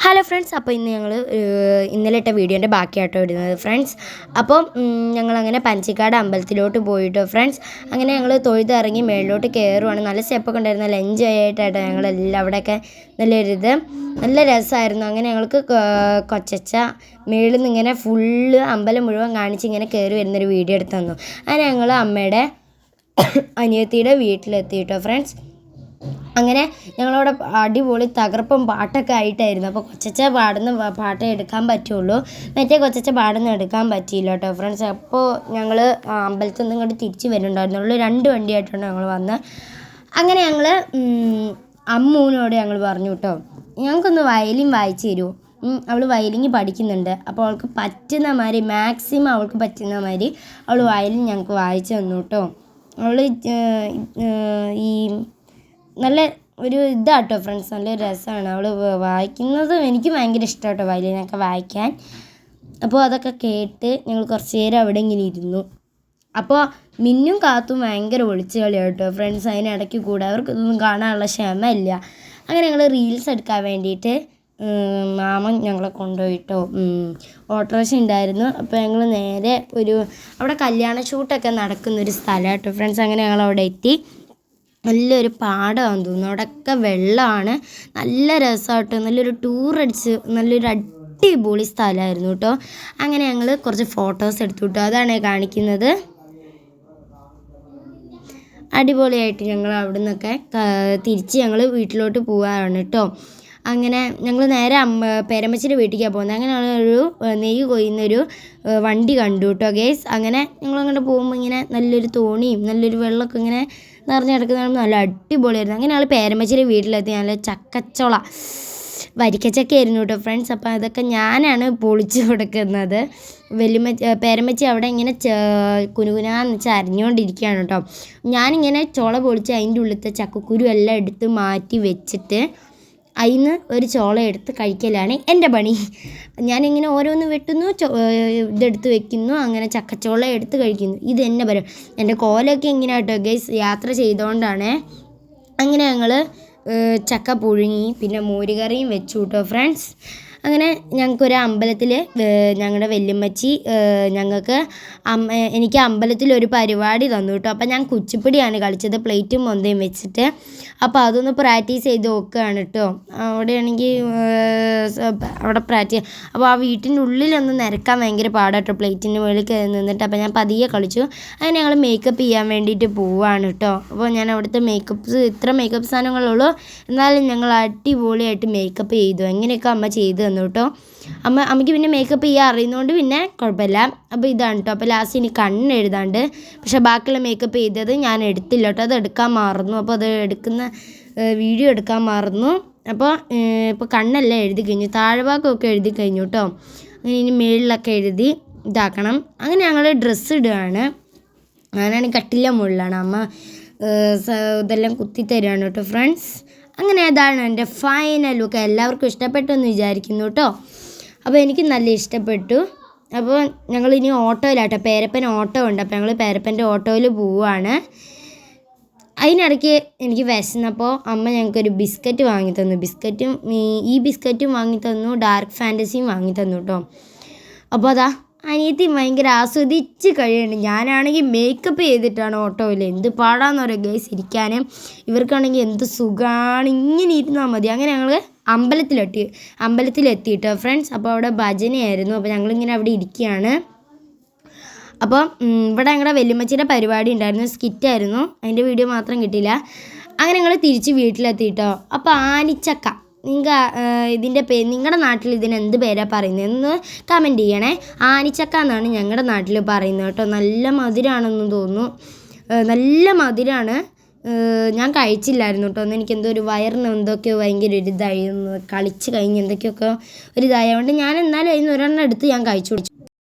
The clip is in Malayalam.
ഹലോ ഫ്രണ്ട്സ്, അപ്പോൾ ഇന്ന് ഞങ്ങൾ ഇന്നലെ ഇട്ട വീഡിയോൻ്റെ ബാക്കിയായിട്ടോ ഇടുന്നത് ഫ്രണ്ട്സ്. അപ്പം ഞങ്ങളങ്ങനെ പനച്ചിക്കാട് അമ്പലത്തിലോട്ട് പോയിട്ടോ ഫ്രണ്ട്സ്. അങ്ങനെ ഞങ്ങൾ തൊഴുതിറങ്ങി മേളിലോട്ട് കയറുവാണ്. നല്ല സ്റ്റെപ്പൊക്കെ ഉണ്ടായിരുന്നു, നല്ല എൻജോയ് ആയിട്ടായിട്ടോ ഞങ്ങളെല്ലാം അവിടെയൊക്കെ നല്ല രസമായിരുന്നു. അങ്ങനെ ഞങ്ങൾക്ക് കൊച്ചച്ച മേളിൽ നിന്ന് ഇങ്ങനെ ഫുള്ള് അമ്പലം മുഴുവൻ കാണിച്ച് ഇങ്ങനെ കയറി വരുന്നൊരു വീഡിയോ എടുത്ത് തന്നു. അങ്ങനെ ഞങ്ങൾ അമ്മയുടെ അനിയത്തിയുടെ വീട്ടിലെത്തിയിട്ടോ ഫ്രണ്ട്സ്. അങ്ങനെ ഞങ്ങളവിടെ അടിപൊളി തകർപ്പും പാട്ടൊക്കെ ആയിട്ടായിരുന്നു. അപ്പോൾ കൊച്ചച്ച പാടുന്ന പാട്ടേ എടുക്കാൻ പറ്റുള്ളൂ, മറ്റേ കൊച്ചച്ച പാടുന്ന എടുക്കാൻ പറ്റിയില്ല കേട്ടോ ഫ്രണ്ട്സ്. അപ്പോൾ ഞങ്ങൾ അമ്പലത്തിൽ നിന്ന് ഇങ്ങോട്ട് തിരിച്ച് വരുന്നുണ്ടായിരുന്നുള്ളൂ. 2 വണ്ടിയായിട്ടാണ് ഞങ്ങൾ വന്നത്. അങ്ങനെ ഞങ്ങൾ അമ്മൂനോട് ഞങ്ങൾ പറഞ്ഞു കേട്ടോ, ഞങ്ങൾക്കൊന്ന് വയലിൻ വായിച്ച് തരുമോ. അവൾ വയലിൻ പഠിക്കുന്നുണ്ട്. അപ്പോൾ അവൾക്ക് പറ്റുന്ന മാതിരി, മാക്സിമം അവൾക്ക് പറ്റുന്ന മാതിരി അവൾ വയലിൻ ഞങ്ങൾക്ക് വായിച്ചു തന്നു കേട്ടോ. അവൾ ഈ നല്ല ഒരു ഇതാട്ടോ ഫ്രണ്ട്സ്, നല്ല രസമാണ് അവൾ വായിക്കുന്നത്. എനിക്ക് ഭയങ്കര ഇഷ്ടമാട്ടോ വയലിനൊക്കെ വായിക്കാൻ. അപ്പോൾ അതൊക്കെ കേട്ട് ഞങ്ങൾ കുറച്ച് നേരം അവിടെ ഇങ്ങനെ ഇരുന്നു. അപ്പോൾ മിന്നും കാത്തും ഭയങ്കര ഒളിച്ച് കളിയാട്ടോ ഫ്രണ്ട്സ്. അതിനിടയ്ക്ക് കൂടെ അവർക്കൊന്നും കാണാനുള്ള ക്ഷമയില്ല. അങ്ങനെ ഞങ്ങൾ റീൽസ് എടുക്കാൻ വേണ്ടിയിട്ട് മാമൻ ഞങ്ങളെ കൊണ്ടുപോയിട്ടോ. ഓട്ടോറിക്ഷ ഉണ്ടായിരുന്നു. അപ്പോൾ ഞങ്ങൾ നേരെ അവിടെ കല്യാണ ഷൂട്ടൊക്കെ നടക്കുന്നൊരു സ്ഥലമാട്ടോ ഫ്രണ്ട്സ്. അങ്ങനെ ഞങ്ങൾ അവിടെ എത്തി. നല്ലൊരു പാടമാണെന്ന് തോന്നുന്നു, അവിടെയൊക്കെ വെള്ളമാണ്. നല്ല രസമാട്ടോ, നല്ലൊരു ടൂർ അടിച്ച് നല്ലൊരു അടിപൊളി സ്ഥലമായിരുന്നു കേട്ടോ. അങ്ങനെ ഞങ്ങൾ കുറച്ച് ഫോട്ടോസ് എടുത്തു കേട്ടോ, അതാണ് കാണിക്കുന്നത്. അടിപൊളിയായിട്ട് ഞങ്ങൾ അവിടെ നിന്നൊക്കെ തിരിച്ച് ഞങ്ങൾ വീട്ടിലോട്ട് പോവുകയാണ് കേട്ടോ. അങ്ങനെ ഞങ്ങൾ നേരെ പേരമ്മച്ചിയുടെ വീട്ടിലേക്കാണ് പോകുന്നത്. അങ്ങനെ ഒരു നെയ്യ് കൊയ്യുന്നൊരു വണ്ടി കണ്ടു കേട്ടോ ഗേസ്. അങ്ങനെ ഞങ്ങളങ്ങോട്ട് പോകുമ്പോൾ ഇങ്ങനെ നല്ലൊരു തോണിയും നല്ലൊരു വെള്ളമൊക്കെ ഇങ്ങനെ നിറഞ്ഞ് കിടക്കുന്ന നല്ല അടിപൊളിയായിരുന്നു. അങ്ങനെ ഞങ്ങൾ പേരമ്മച്ചിയുടെ വീട്ടിലെത്തി. നല്ല ചക്കച്ചോള വരിക്കച്ചക്കയായിരുന്നു കേട്ടോ ഫ്രണ്ട്സ്. അപ്പോൾ അതൊക്കെ ഞാനാണ് പൊളിച്ച് കൊടുക്കുന്നത്. പേരമ്മച്ചി അവിടെ ഇങ്ങനെ കുനുകുനാന്ന് വെച്ചാൽ അരിഞ്ഞുകൊണ്ടിരിക്കുകയാണ് കേട്ടോ. ഞാനിങ്ങനെ ചോള പൊളിച്ച് അതിൻ്റെ ഉള്ളിലത്തെ ചക്കക്കുരു എല്ലാം എടുത്ത് മാറ്റി വെച്ചിട്ട് അതിന് ഒരു ചോള എടുത്ത് കഴിക്കലാണ് എൻ്റെ പണി. ഞാനിങ്ങനെ ഓരോന്ന് വെട്ടുന്നു, ഇതെടുത്ത് വെക്കുന്നു, അങ്ങനെ ചക്കച്ചോള എടുത്ത് കഴിക്കുന്നു. ഇതെന്നെ പറയും. എൻ്റെ കോലമൊക്കെ ഇങ്ങനെ കേട്ടോ ഗൈസ്, യാത്ര ചെയ്തുകൊണ്ടാണ്. അങ്ങനെ ഞങ്ങൾ ചക്ക പുഴുങ്ങി പിന്നെ മോരുകറിയും വെച്ചു കേട്ടോ ഫ്രണ്ട്സ്. അങ്ങനെ ഞങ്ങൾക്കൊരു അമ്പലത്തിൽ ഞങ്ങളുടെ വല്യമ്മച്ചി എനിക്ക് അമ്പലത്തിലൊരു പരിപാടി തന്നു കേട്ടോ. അപ്പോൾ ഞാൻ കുച്ചിപ്പിടിയാണ് കളിച്ചത്, പ്ലേറ്റും മൊന്തയും വെച്ചിട്ട്. അപ്പോൾ അതൊന്ന് പ്രാക്ടീസ് ചെയ്ത് നോക്കുകയാണ് കേട്ടോ. അവിടെയാണെങ്കിൽ അവിടെ പ്രാക്ടീസ്. അപ്പോൾ ആ വീട്ടിൻ്റെ ഉള്ളിലൊന്ന് നിരക്കാൻ ഭയങ്കര പാടാട്ടോ, പ്ലേറ്റിൻ്റെ മുകളിൽ നിന്നിട്ട്. അപ്പോൾ ഞാൻ പതിയെ കളിച്ചു. അങ്ങനെ ഞങ്ങൾ മേക്കപ്പ് ചെയ്യാൻ വേണ്ടിയിട്ട് പോവുകയാണ് കേട്ടോ. അപ്പോൾ ഞാൻ അവിടുത്തെ ഇത്ര മേക്കപ്പ് സാധനങ്ങളുള്ളൂ, എന്നാലും ഞങ്ങൾ അടിപൊളിയായിട്ട് മേക്കപ്പ് ചെയ്തു. എങ്ങനെയൊക്കെ അമ്മ ചെയ്തു തന്നു കേട്ടോ. അമ്മയ്ക്ക് പിന്നെ മേക്കപ്പ് ചെയ്യാൻ അറിയുന്നതുകൊണ്ട് പിന്നെ കുഴപ്പമില്ല. അപ്പോൾ ഇതാണ് കേട്ടോ. അപ്പോൾ ലാസ്റ്റ് ഇനി കണ്ണ് എഴുതാണ്ട്, പക്ഷേ ബാക്കിയുള്ള മേക്കപ്പ് ചെയ്തത് ഞാൻ എടുത്തില്ല കേട്ടോ, അത് എടുക്കാൻ മറന്നു. അപ്പോൾ അത് വീഡിയോ എടുക്കാൻ മറന്നു. ഇപ്പോൾ കണ്ണെല്ലാം എഴുതി കഴിഞ്ഞു, താഴ്ഭാഗമൊക്കെ എഴുതി കഴിഞ്ഞു കേട്ടോ. അങ്ങനെ ഇനി മേളിലൊക്കെ എഴുതി ഇതാക്കണം. അങ്ങനെ ഞങ്ങൾ ഡ്രസ്സ് ഇടുകയാണ്. ഞാനാണെങ്കിൽ കട്ടില്ല മുകളിലാണ്, അമ്മ ഇതെല്ലാം കുത്തി തരുകയാണ് കേട്ടോ ഫ്രണ്ട്സ്. അങ്ങനെ അതാണ് എൻ്റെ ഫൈനൽ ലുക്ക്. എല്ലാവർക്കും ഇഷ്ടപ്പെട്ടു എന്ന് വിചാരിക്കുന്നു കേട്ടോ. അപ്പോൾ എനിക്ക് നല്ല ഇഷ്ടപ്പെട്ടു. അപ്പോൾ ഞങ്ങളിനി ഓട്ടോയിലാട്ടോ, പേരപ്പൻ ഓട്ടോ ഉണ്ട്. അപ്പോൾ ഞങ്ങൾ പേരപ്പൻ്റെ ഓട്ടോയിൽ പോവുകയാണ്. അതിനിടയ്ക്ക് എനിക്ക് വിശന്നപ്പോൾ അമ്മ ഞങ്ങൾക്കൊരു ബിസ്ക്കറ്റ് വാങ്ങി തന്നു. ഈ ബിസ്ക്കറ്റും വാങ്ങി തന്നു, ഡാർക്ക് ഫാൻറ്റസിയും വാങ്ങി തന്നു കേട്ടോ. അപ്പോൾ അതാ അനിയത്തി ഭയങ്കര ആസ്വദിച്ച് കഴിയുന്നുണ്ട്. ഞാനാണെങ്കിൽ മേക്കപ്പ് ചെയ്തിട്ടാണ് ഓട്ടോയിൽ. എന്ത് പാടാന്ന് പറയുക ഗൈസ് ഇരിക്കാനും. ഇവർക്കാണെങ്കിൽ എന്ത് സുഖമാണ്, ഇങ്ങനെ ഇരുന്നാൽ മതി. അങ്ങനെ ഞങ്ങൾ അമ്പലത്തിലെത്തിയിട്ടോ ഫ്രണ്ട്സ്. അപ്പോൾ അവിടെ ഭജനയായിരുന്നു. അപ്പോൾ ഞങ്ങളിങ്ങനെ അവിടെ ഇരിക്കുകയാണ്. അപ്പോൾ ഇവിടെ ഞങ്ങളുടെ വല്യമ്മച്ചിയുടെ പരിപാടി ഉണ്ടായിരുന്നു, സ്കിറ്റായിരുന്നു. അതിൻ്റെ വീഡിയോ മാത്രം കിട്ടിയില്ല. അങ്ങനെ ഞങ്ങൾ തിരിച്ച് വീട്ടിലെത്തിയിട്ടോ. അപ്പോൾ ആനിച്ചക്ക, നിങ്ങളുടെ നാട്ടിൽ ഇതിന് എന്ത് പേരാണ് പറയുന്നതെന്ന് കമൻറ്റ് ചെയ്യണേ. ആനിച്ചക്ക എന്നാണ് ഞങ്ങളുടെ നാട്ടിൽ പറയുന്നത് കേട്ടോ. നല്ല മധുരമാണെന്ന് തോന്നുന്നു, നല്ല മധുരമാണ്. ഞാൻ കഴിച്ചില്ലായിരുന്നു കേട്ടോ. എനിക്ക് എന്തോ ഒരു വയറിന് എന്തൊക്കെയോ ഭയങ്കര ഒരു ഇതായിരുന്നു, കളിച്ച് കഴിഞ്ഞ് എന്തൊക്കെയൊക്കെ ഒരു ഇതായതുകൊണ്ട് ഞാൻ എന്നാലും അതിന് ഒരെണ്ണം എടുത്ത് ഞാൻ കഴിച്ചു.